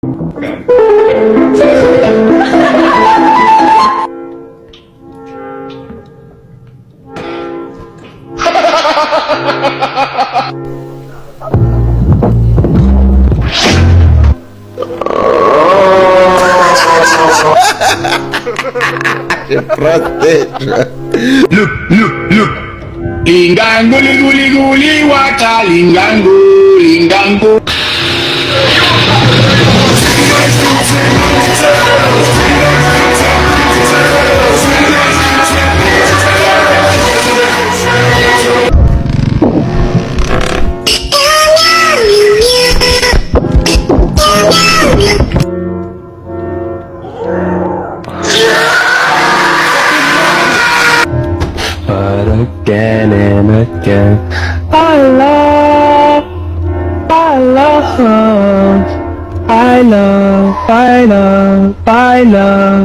Look. Lingango, liguli, wata, lingango. But again and again, I love.